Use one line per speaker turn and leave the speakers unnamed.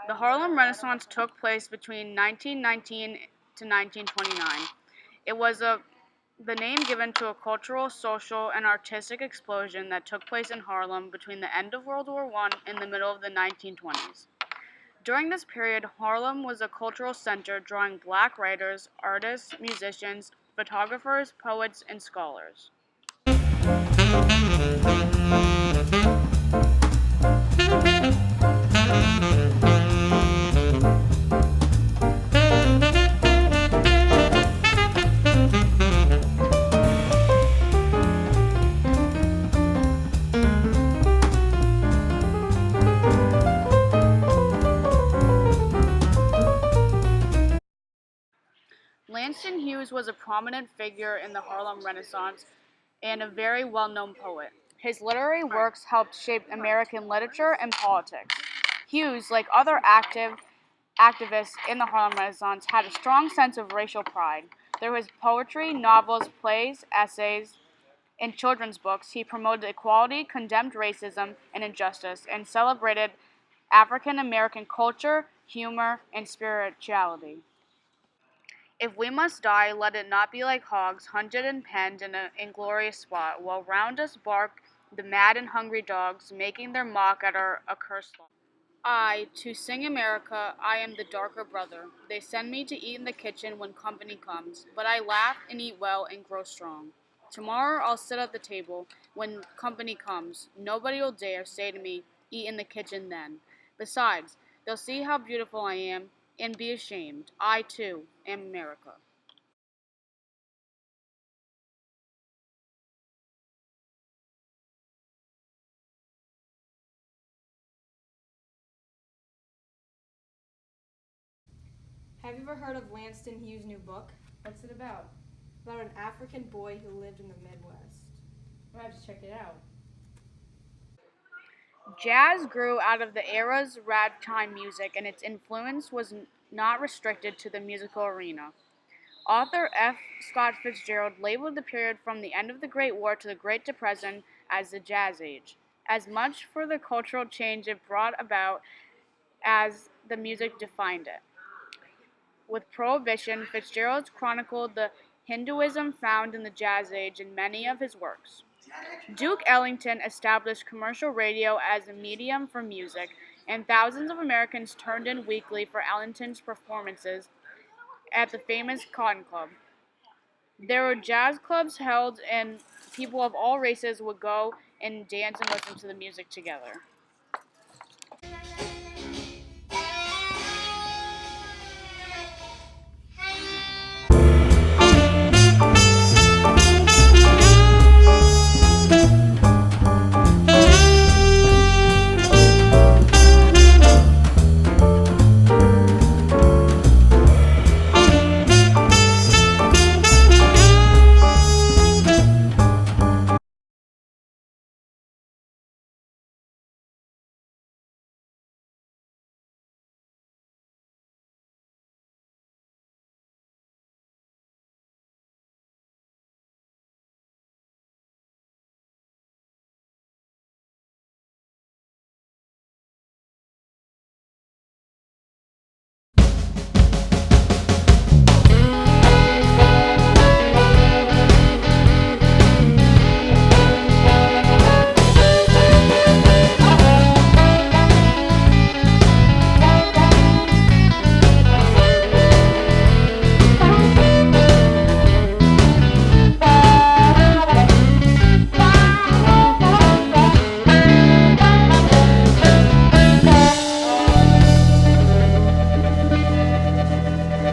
The Harlem Renaissance took place between 1919 to 1929. It was the name given to a cultural, social, and artistic explosion that took place in Harlem between the end of World War I and the middle of the 1920s. During this period, Harlem was a cultural center drawing black writers, artists, musicians, photographers, poets, and scholars. Langston Hughes was a prominent figure in the Harlem Renaissance and a very well-known poet. His literary works helped shape American literature and politics. Hughes, like other activists in the Harlem Renaissance, had a strong sense of racial pride. Through his poetry, novels, plays, essays, and children's books, he promoted equality, condemned racism and injustice, and celebrated African American culture, humor, and spirituality. If we must die, let it not be like hogs, hunted and penned in an inglorious spot, while round us bark the mad and hungry dogs, making their mock at our accursed lot. I, to sing America, I am the darker brother. They send me to eat in the kitchen when company comes, but I laugh and eat well and grow strong. Tomorrow I'll sit at the table when company comes. Nobody'll dare say to me, eat in the kitchen then. Besides, they'll see how beautiful I am and be ashamed. I, too, am America.
Have you ever heard of Langston Hughes' new book?
What's it about?
About an African boy who lived in the Midwest.
I'll have to check it out.
Jazz grew out of the era's ragtime music, and its influence was not restricted to the musical arena. Author F. Scott Fitzgerald labeled the period from the end of the Great War to the Great Depression as the Jazz Age, as much for the cultural change it brought about as the music defined it. With Prohibition, Fitzgerald chronicled the Hinduism found in the Jazz Age in many of his works. Duke Ellington established commercial radio as a medium for music, and thousands of Americans turned in weekly for Ellington's performances at the famous Cotton Club. There were jazz clubs held, and people of all races would go and dance and listen to the music together.